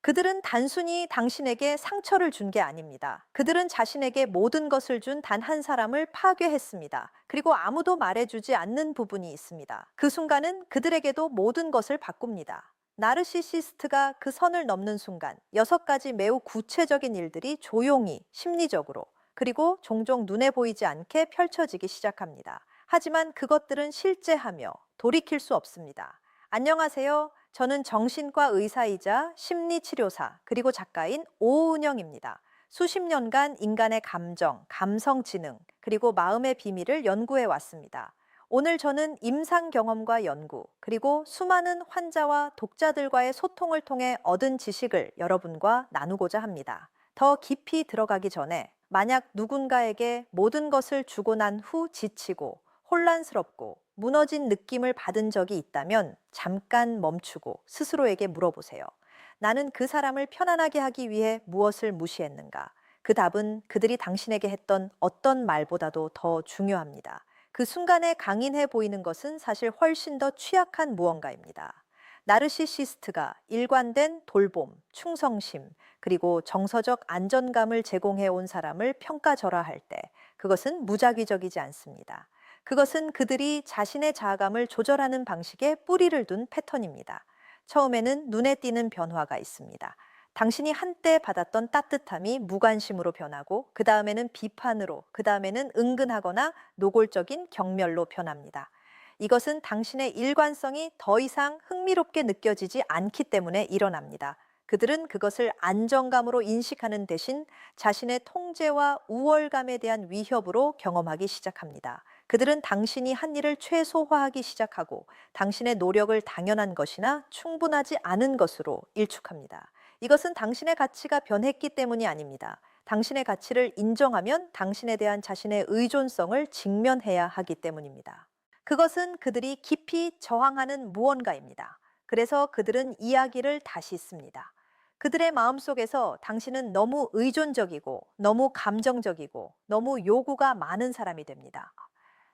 그들은 단순히 당신에게 상처를 준 게 아닙니다. 그들은 자신에게 모든 것을 준 단 한 사람을 파괴했습니다. 그리고 아무도 말해주지 않는 부분이 있습니다. 그 순간은 그들에게도 모든 것을 바꿉니다. 나르시시스트가 그 선을 넘는 순간 6가지 매우 구체적인 일들이 조용히 심리적으로 그리고 종종 눈에 보이지 않게 펼쳐지기 시작합니다. 하지만 그것들은 실제하며 돌이킬 수 없습니다. 안녕하세요. 저는 정신과 의사이자 심리치료사 그리고 작가인 오은영입니다. 수십 년간 인간의 감정, 감성 지능, 그리고 마음의 비밀을 연구해 왔습니다. 오늘 저는 임상 경험과 연구, 그리고 수많은 환자와 독자들과의 소통을 통해 얻은 지식을 여러분과 나누고자 합니다. 더 깊이 들어가기 전에 만약 누군가에게 모든 것을 주고 난 후 지치고 혼란스럽고 무너진 느낌을 받은 적이 있다면 잠깐 멈추고 스스로에게 물어보세요. 나는 그 사람을 편안하게 하기 위해 무엇을 무시했는가? 그 답은 그들이 당신에게 했던 어떤 말보다도 더 중요합니다. 그 순간에 강인해 보이는 것은 사실 훨씬 더 취약한 무언가입니다. 나르시시스트가 일관된 돌봄, 충성심, 그리고 정서적 안전감을 제공해 온 사람을 평가절하할 때 그것은 무작위적이지 않습니다. 그것은 그들이 자신의 자아감을 조절하는 방식에 뿌리를 둔 패턴입니다. 처음에는 눈에 띄는 변화가 있습니다. 당신이 한때 받았던 따뜻함이 무관심으로 변하고, 그 다음에는 비판으로, 그 다음에는 은근하거나 노골적인 경멸로 변합니다. 이것은 당신의 일관성이 더 이상 흥미롭게 느껴지지 않기 때문에 일어납니다. 그들은 그것을 안정감으로 인식하는 대신 자신의 통제와 우월감에 대한 위협으로 경험하기 시작합니다. 그들은 당신이 한 일을 최소화하기 시작하고 당신의 노력을 당연한 것이나 충분하지 않은 것으로 일축합니다. 이것은 당신의 가치가 변했기 때문이 아닙니다. 당신의 가치를 인정하면 당신에 대한 자신의 의존성을 직면해야 하기 때문입니다. 그것은 그들이 깊이 저항하는 무언가입니다. 그래서 그들은 이야기를 다시 씁니다. 그들의 마음속에서 당신은 너무 의존적이고, 너무 감정적이고, 너무 요구가 많은 사람이 됩니다.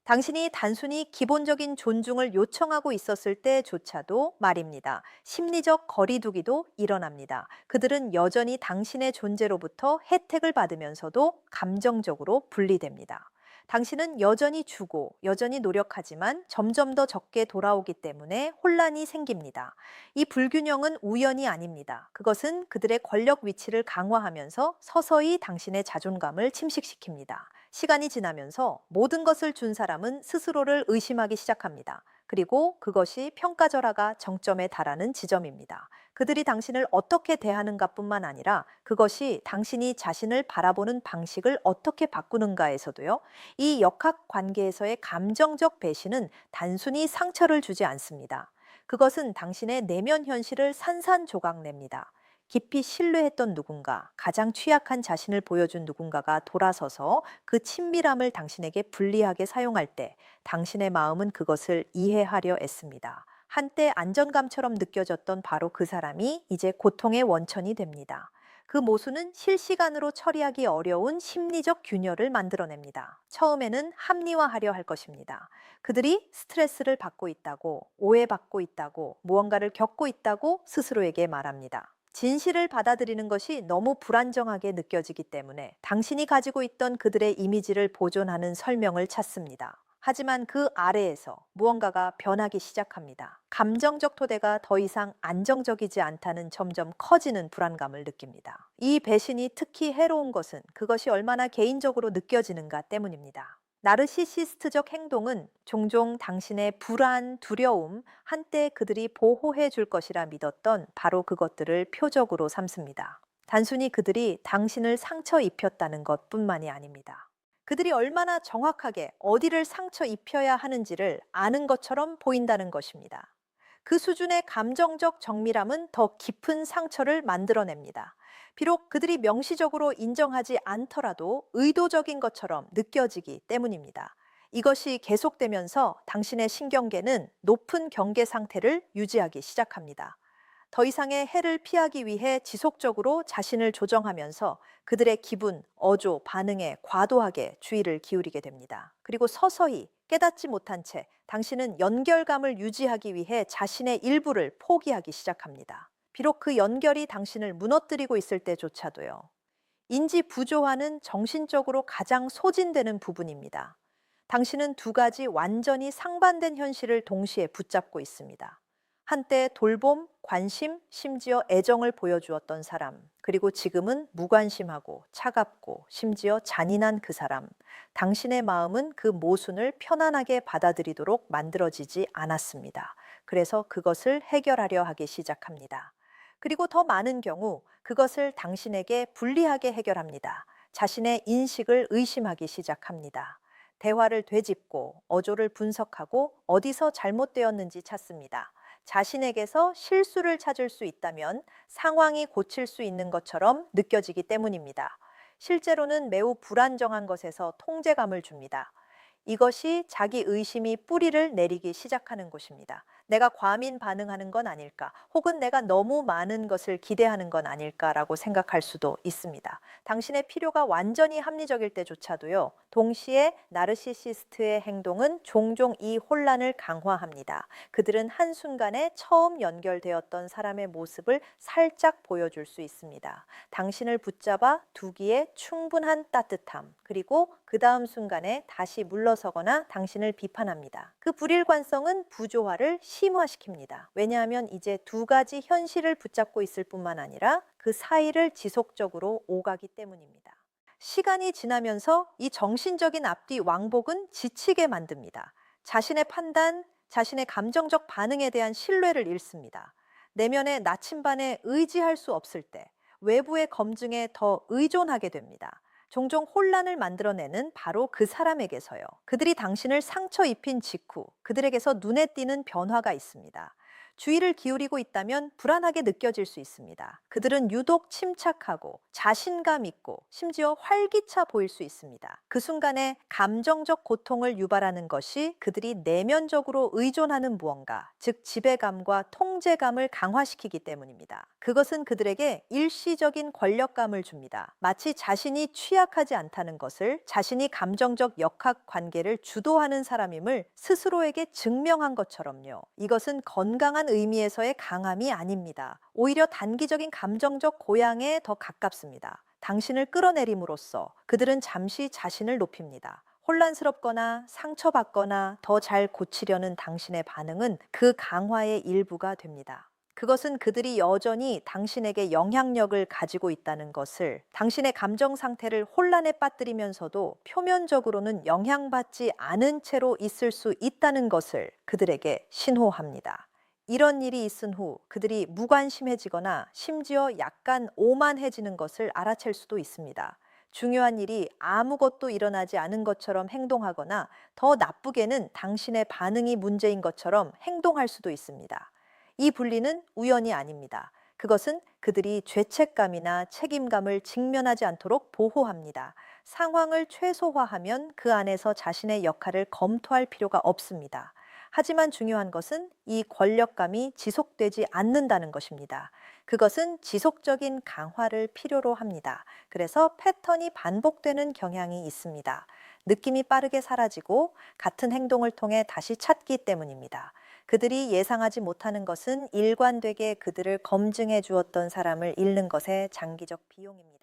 당신이 단순히 기본적인 존중을 요청하고 있었을 때조차도 말입니다. 심리적 거리두기도 일어납니다. 그들은 여전히 당신의 존재로부터 혜택을 받으면서도 감정적으로 분리됩니다. 당신은 여전히 주고 여전히 노력하지만 점점 더 적게 돌아오기 때문에 혼란이 생깁니다. 이 불균형은 우연이 아닙니다. 그것은 그들의 권력 위치를 강화하면서 서서히 당신의 자존감을 침식시킵니다. 시간이 지나면서 모든 것을 준 사람은 스스로를 의심하기 시작합니다. 그리고 그것이 평가절하가 정점에 달하는 지점입니다. 그들이 당신을 어떻게 대하는가 뿐만 아니라 그것이 당신이 자신을 바라보는 방식을 어떻게 바꾸는가에서도요, 이 역학 관계에서의 감정적 배신은 단순히 상처를 주지 않습니다. 그것은 당신의 내면 현실을 산산조각 냅니다. 깊이 신뢰했던 누군가, 가장 취약한 자신을 보여준 누군가가 돌아서서 그 친밀함을 당신에게 불리하게 사용할 때 당신의 마음은 그것을 이해하려 애씁니다. 한때 안정감처럼 느껴졌던 바로 그 사람이 이제 고통의 원천이 됩니다. 그 모순은 실시간으로 처리하기 어려운 심리적 균열을 만들어냅니다. 처음에는 합리화하려 할 것입니다. 그들이 스트레스를 받고 있다고, 오해받고 있다고, 무언가를 겪고 있다고 스스로에게 말합니다. 진실을 받아들이는 것이 너무 불안정하게 느껴지기 때문에 당신이 가지고 있던 그들의 이미지를 보존하는 설명을 찾습니다. 하지만 그 아래에서 무언가가 변하기 시작합니다. 감정적 토대가 더 이상 안정적이지 않다는 점점 커지는 불안감을 느낍니다. 이 배신이 특히 해로운 것은 그것이 얼마나 개인적으로 느껴지는가 때문입니다. 나르시시스트적 행동은 종종 당신의 불안, 두려움, 한때 그들이 보호해 줄 것이라 믿었던 바로 그것들을 표적으로 삼습니다. 단순히 그들이 당신을 상처 입혔다는 것뿐만이 아닙니다. 그들이 얼마나 정확하게 어디를 상처 입혀야 하는지를 아는 것처럼 보인다는 것입니다. 그 수준의 감정적 정밀함은 더 깊은 상처를 만들어냅니다. 비록 그들이 명시적으로 인정하지 않더라도 의도적인 것처럼 느껴지기 때문입니다. 이것이 계속되면서 당신의 신경계는 높은 경계 상태를 유지하기 시작합니다. 더 이상의 해를 피하기 위해 지속적으로 자신을 조정하면서 그들의 기분, 어조, 반응에 과도하게 주의를 기울이게 됩니다. 그리고 서서히 깨닫지 못한 채 당신은 연결감을 유지하기 위해 자신의 일부를 포기하기 시작합니다. 비록 그 연결이 당신을 무너뜨리고 있을 때조차도요. 인지 부조화는 정신적으로 가장 소진되는 부분입니다. 당신은 두 가지 완전히 상반된 현실을 동시에 붙잡고 있습니다. 한때 돌봄, 관심, 심지어 애정을 보여주었던 사람, 그리고 지금은 무관심하고 차갑고 심지어 잔인한 그 사람. 당신의 마음은 그 모순을 편안하게 받아들이도록 만들어지지 않았습니다. 그래서 그것을 해결하려 하기 시작합니다. 그리고 더 많은 경우 그것을 당신에게 불리하게 해결합니다. 자신의 인식을 의심하기 시작합니다. 대화를 되짚고 어조를 분석하고 어디서 잘못되었는지 찾습니다. 자신에게서 실수를 찾을 수 있다면 상황이 고칠 수 있는 것처럼 느껴지기 때문입니다. 실제로는 매우 불안정한 것에서 통제감을 줍니다. 이것이 자기 의심이 뿌리를 내리기 시작하는 곳입니다. 내가 과민 반응하는 건 아닐까, 혹은 내가 너무 많은 것을 기대하는 건 아닐까라고 생각할 수도 있습니다. 당신의 필요가 완전히 합리적일 때조차도요, 동시에 나르시시스트의 행동은 종종 이 혼란을 강화합니다. 그들은 한순간에 처음 연결되었던 사람의 모습을 살짝 보여줄 수 있습니다. 당신을 붙잡아 두기에 충분한 따뜻함, 그리고 그 다음 순간에 다시 물러서거나 당신을 비판합니다. 그 불일관성은 부조화를 심화시킵니다. 왜냐하면 이제 두 가지 현실을 붙잡고 있을 뿐만 아니라 그 사이를 지속적으로 오가기 때문입니다. 시간이 지나면서 이 정신적인 앞뒤 왕복은 지치게 만듭니다. 자신의 판단, 자신의 감정적 반응에 대한 신뢰를 잃습니다. 내면의 나침반에 의지할 수 없을 때 외부의 검증에 더 의존하게 됩니다. 종종 혼란을 만들어내는 바로 그 사람에게서요. 그들이 당신을 상처 입힌 직후 그들에게서 눈에 띄는 변화가 있습니다. 주의를 기울이고 있다면 불안하게 느껴질 수 있습니다. 그들은 유독 침착하고 자신감 있고 심지어 활기차 보일 수 있습니다. 그 순간에 감정적 고통을 유발하는 것이 그들이 내면적으로 의존하는 무언가, 즉 지배감과 통제감을 강화시키기 때문입니다. 그것은 그들에게 일시적인 권력감을 줍니다. 마치 자신이 취약하지 않다는 것을, 자신이 감정적 역학 관계를 주도하는 사람임을 스스로에게 증명한 것처럼요. 이것은 건강한 의미에서의 강함이 아닙니다. 오히려 단기적인 감정적 고양에 더 가깝습니다. 당신을 끌어내림으로써 그들은 잠시 자신을 높입니다. 혼란스럽거나 상처받거나 더 잘 고치려는 당신의 반응은 그 강화의 일부가 됩니다. 그것은 그들이 여전히 당신에게 영향력을 가지고 있다는 것을, 당신의 감정 상태를 혼란에 빠뜨리면서도 표면적으로는 영향받지 않은 채로 있을 수 있다는 것을 그들에게 신호합니다. 이런 일이 있은 후 그들이 무관심해지거나 심지어 약간 오만해지는 것을 알아챌 수도 있습니다. 중요한 일이 아무것도 일어나지 않은 것처럼 행동하거나 더 나쁘게는 당신의 반응이 문제인 것처럼 행동할 수도 있습니다. 이 분리는 우연이 아닙니다. 그것은 그들이 죄책감이나 책임감을 직면하지 않도록 보호합니다. 상황을 최소화하면 그 안에서 자신의 역할을 검토할 필요가 없습니다. 하지만 중요한 것은 이 권력감이 지속되지 않는다는 것입니다. 그것은 지속적인 강화를 필요로 합니다. 그래서 패턴이 반복되는 경향이 있습니다. 느낌이 빠르게 사라지고 같은 행동을 통해 다시 찾기 때문입니다. 그들이 예상하지 못하는 것은 일관되게 그들을 검증해 주었던 사람을 잃는 것의 장기적 비용입니다.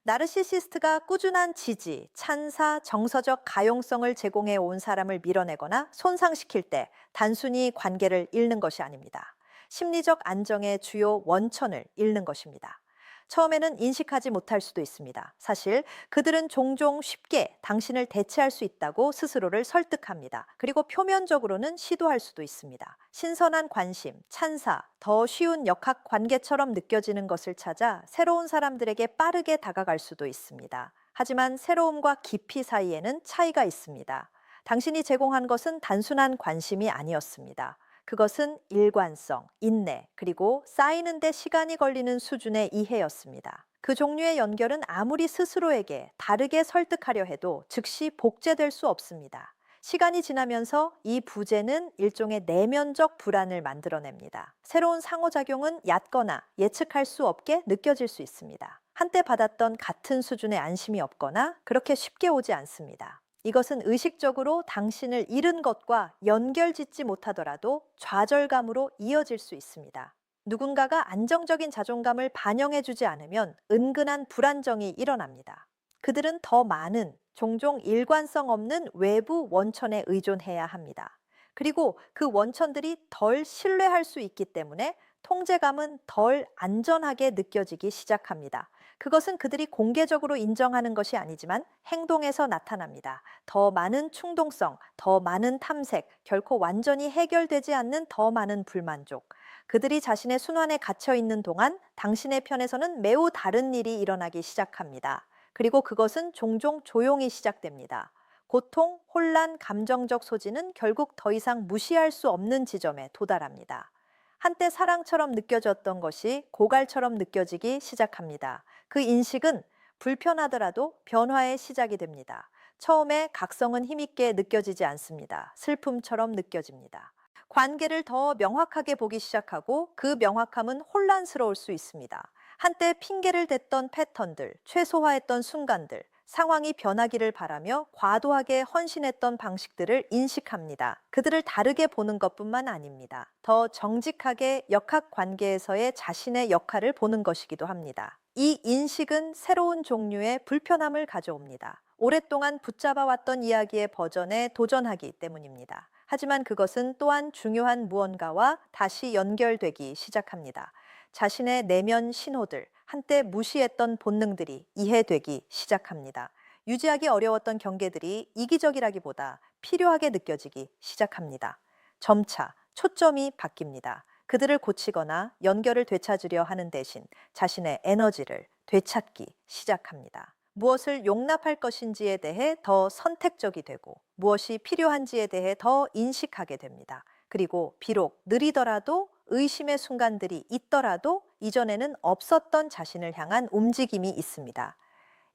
나르시시스트가 꾸준한 지지, 찬사, 정서적 가용성을 제공해 온 사람을 밀어내거나 손상시킬 때 단순히 관계를 잃는 것이 아닙니다. 심리적 안정의 주요 원천을 잃는 것입니다. 처음에는 인식하지 못할 수도 있습니다. 사실 그들은 종종 쉽게 당신을 대체할 수 있다고 스스로를 설득합니다. 그리고 표면적으로는 시도할 수도 있습니다. 신선한 관심, 찬사, 더 쉬운 역학 관계처럼 느껴지는 것을 찾아 새로운 사람들에게 빠르게 다가갈 수도 있습니다. 하지만 새로움과 깊이 사이에는 차이가 있습니다. 당신이 제공한 것은 단순한 관심이 아니었습니다. 그것은 일관성, 인내, 그리고 쌓이는 데 시간이 걸리는 수준의 이해였습니다. 그 종류의 연결은 아무리 스스로에게 다르게 설득하려 해도 즉시 복제될 수 없습니다. 시간이 지나면서 이 부재는 일종의 내면적 불안을 만들어냅니다. 새로운 상호작용은 얕거나 예측할 수 없게 느껴질 수 있습니다. 한때 받았던 같은 수준의 안심이 없거나 그렇게 쉽게 오지 않습니다. 이것은 의식적으로 당신을 잃은 것과 연결짓지 못하더라도 좌절감으로 이어질 수 있습니다. 누군가가 안정적인 자존감을 반영해주지 않으면 은근한 불안정이 일어납니다. 그들은 더 많은, 종종 일관성 없는 외부 원천에 의존해야 합니다. 그리고 그 원천들이 덜 신뢰할 수 있기 때문에 통제감은 덜 안전하게 느껴지기 시작합니다. 그것은 그들이 공개적으로 인정하는 것이 아니지만 행동에서 나타납니다. 더 많은 충동성, 더 많은 탐색, 결코 완전히 해결되지 않는 더 많은 불만족. 그들이 자신의 순환에 갇혀 있는 동안 당신의 편에서는 매우 다른 일이 일어나기 시작합니다. 그리고 그것은 종종 조용히 시작됩니다. 고통, 혼란, 감정적 소진은 결국 더 이상 무시할 수 없는 지점에 도달합니다. 한때 사랑처럼 느껴졌던 것이 고갈처럼 느껴지기 시작합니다. 그 인식은 불편하더라도 변화의 시작이 됩니다. 처음에 각성은 힘있게 느껴지지 않습니다. 슬픔처럼 느껴집니다. 관계를 더 명확하게 보기 시작하고 그 명확함은 혼란스러울 수 있습니다. 한때 핑계를 댔던 패턴들, 최소화했던 순간들, 상황이 변하기를 바라며 과도하게 헌신했던 방식들을 인식합니다. 그들을 다르게 보는 것뿐만 아닙니다. 더 정직하게 역학 관계에서의 자신의 역할을 보는 것이기도 합니다. 이 인식은 새로운 종류의 불편함을 가져옵니다. 오랫동안 붙잡아왔던 이야기의 버전에 도전하기 때문입니다. 하지만 그것은 또한 중요한 무언가와 다시 연결되기 시작합니다. 자신의 내면 신호들, 한때 무시했던 본능들이 이해되기 시작합니다. 유지하기 어려웠던 경계들이 이기적이라기보다 필요하게 느껴지기 시작합니다. 점차 초점이 바뀝니다. 그들을 고치거나 연결을 되찾으려 하는 대신 자신의 에너지를 되찾기 시작합니다. 무엇을 용납할 것인지에 대해 더 선택적이 되고 무엇이 필요한지에 대해 더 인식하게 됩니다. 그리고 비록 느리더라도 의심의 순간들이 있더라도 이전에는 없었던 자신을 향한 움직임이 있습니다.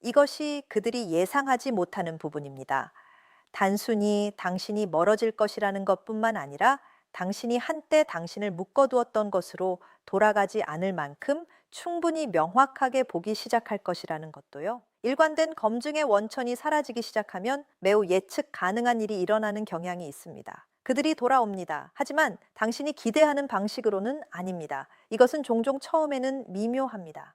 이것이 그들이 예상하지 못하는 부분입니다. 단순히 당신이 멀어질 것이라는 것뿐만 아니라 당신이 한때 당신을 묶어두었던 것으로 돌아가지 않을 만큼 충분히 명확하게 보기 시작할 것이라는 것도요. 일관된 검증의 원천이 사라지기 시작하면 매우 예측 가능한 일이 일어나는 경향이 있습니다. 그들이 돌아옵니다. 하지만 당신이 기대하는 방식으로는 아닙니다. 이것은 종종 처음에는 미묘합니다.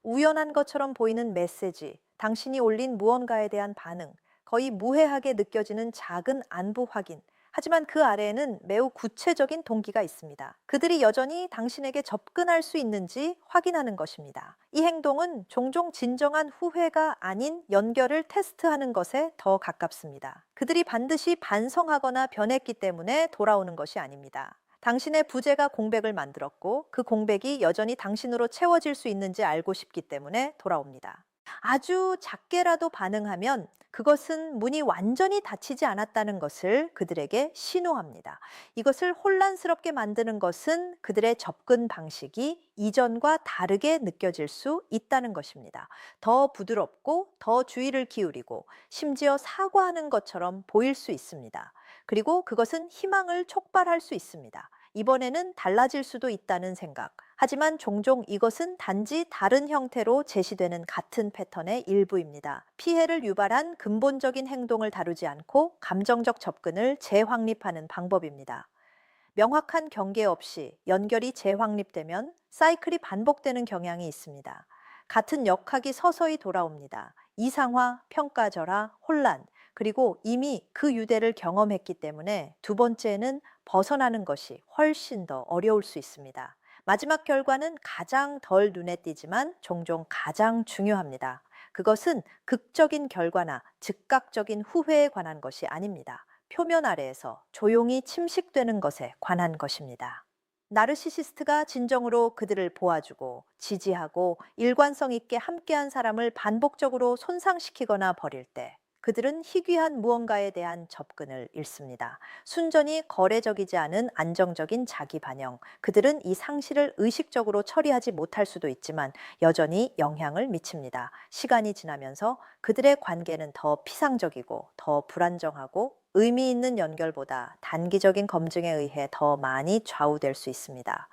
우연한 것처럼 보이는 메시지, 당신이 올린 무언가에 대한 반응, 거의 무해하게 느껴지는 작은 안부 확인. 하지만 그 아래에는 매우 구체적인 동기가 있습니다. 그들이 여전히 당신에게 접근할 수 있는지 확인하는 것입니다. 이 행동은 종종 진정한 후회가 아닌 연결을 테스트하는 것에 더 가깝습니다. 그들이 반드시 반성하거나 변했기 때문에 돌아오는 것이 아닙니다. 당신의 부재가 공백을 만들었고 그 공백이 여전히 당신으로 채워질 수 있는지 알고 싶기 때문에 돌아옵니다. 아주 작게라도 반응하면 그것은 문이 완전히 닫히지 않았다는 것을 그들에게 신호합니다. 이것을 혼란스럽게 만드는 것은 그들의 접근 방식이 이전과 다르게 느껴질 수 있다는 것입니다. 더 부드럽고 더 주의를 기울이고 심지어 사과하는 것처럼 보일 수 있습니다. 그리고 그것은 희망을 촉발할 수 있습니다. 이번에는 달라질 수도 있다는 생각. 하지만 종종 이것은 단지 다른 형태로 제시되는 같은 패턴의 일부입니다. 피해를 유발한 근본적인 행동을 다루지 않고 감정적 접근을 재확립하는 방법입니다. 명확한 경계 없이 연결이 재확립되면 사이클이 반복되는 경향이 있습니다. 같은 역학이 서서히 돌아옵니다. 이상화, 평가절하, 혼란, 그리고 이미 그 유대를 경험했기 때문에 두 번째는 벗어나는 것이 훨씬 더 어려울 수 있습니다. 마지막 결과는 가장 덜 눈에 띄지만 종종 가장 중요합니다. 그것은 극적인 결과나 즉각적인 후회에 관한 것이 아닙니다. 표면 아래에서 조용히 침식되는 것에 관한 것입니다. 나르시시스트가 진정으로 그들을 보아주고 지지하고 일관성 있게 함께한 사람을 반복적으로 손상시키거나 버릴 때 그들은 희귀한 무언가에 대한 접근을 잃습니다. 순전히 거래적이지 않은 안정적인 자기 반영. 그들은 이 상실을 의식적으로 처리하지 못할 수도 있지만 여전히 영향을 미칩니다. 시간이 지나면서 그들의 관계는 더 피상적이고 더 불안정하고 의미 있는 연결보다 단기적인 검증에 의해 더 많이 좌우될 수 있습니다.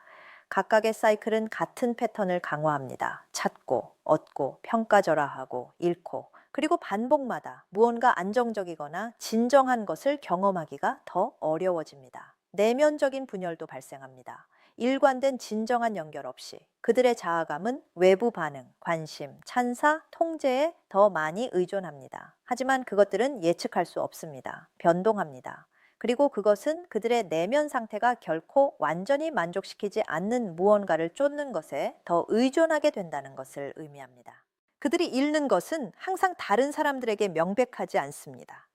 각각의 사이클은 같은 패턴을 강화합니다. 찾고, 얻고, 평가절하하고, 잃고, 그리고 반복마다 무언가 안정적이거나 진정한 것을 경험하기가 더 어려워집니다. 내면적인 분열도 발생합니다. 일관된 진정한 연결 없이 그들의 자아감은 외부 반응, 관심, 찬사, 통제에 더 많이 의존합니다. 하지만 그것들은 예측할 수 없습니다. 변동합니다. 그리고 그것은 그들의 내면 상태가 결코 완전히 만족시키지 않는 무언가를 쫓는 것에 더 의존하게 된다는 것을 의미합니다. 그들이 잃는 것은 항상 다른 사람들에게 명백하지 않습니다.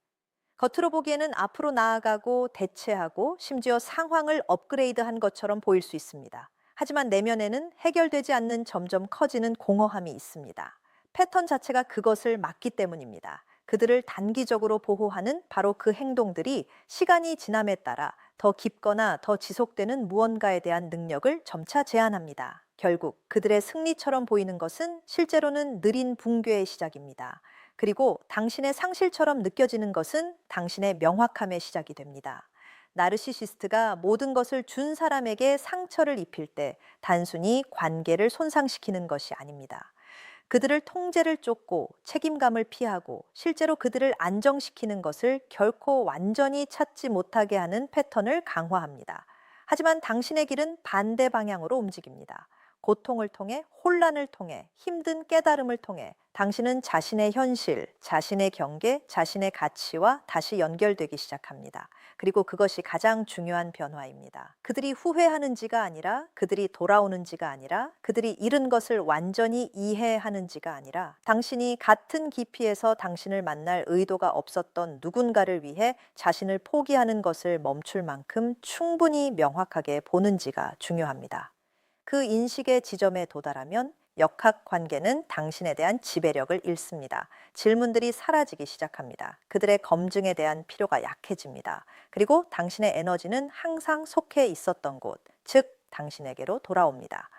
겉으로 보기에는 앞으로 나아가고 대체하고 심지어 상황을 업그레이드한 것처럼 보일 수 있습니다. 하지만 내면에는 해결되지 않는 점점 커지는 공허함이 있습니다. 패턴 자체가 그것을 막기 때문입니다. 그들을 단기적으로 보호하는 바로 그 행동들이 시간이 지남에 따라 더 깊거나 더 지속되는 무언가에 대한 능력을 점차 제한합니다. 결국 그들의 승리처럼 보이는 것은 실제로는 느린 붕괴의 시작입니다. 그리고 당신의 상실처럼 느껴지는 것은 당신의 명확함의 시작이 됩니다. 나르시시스트가 모든 것을 준 사람에게 상처를 입힐 때 단순히 관계를 손상시키는 것이 아닙니다. 그들을 통제를 쫓고 책임감을 피하고 실제로 그들을 안정시키는 것을 결코 완전히 찾지 못하게 하는 패턴을 강화합니다. 하지만 당신의 길은 반대 방향으로 움직입니다. 고통을 통해, 혼란을 통해, 힘든 깨달음을 통해 당신은 자신의 현실, 자신의 경계, 자신의 가치와 다시 연결되기 시작합니다. 그리고 그것이 가장 중요한 변화입니다. 그들이 후회하는지가 아니라, 그들이 돌아오는지가 아니라, 그들이 잃은 것을 완전히 이해하는지가 아니라, 당신이 같은 깊이에서 당신을 만날 의도가 없었던 누군가를 위해 자신을 포기하는 것을 멈출 만큼 충분히 명확하게 보는지가 중요합니다. 그 인식의 지점에 도달하면 역학 관계는 당신에 대한 지배력을 잃습니다. 질문들이 사라지기 시작합니다. 그들의 검증에 대한 필요가 약해집니다. 그리고 당신의 에너지는 항상 속해 있었던 곳, 즉 당신에게로 돌아옵니다.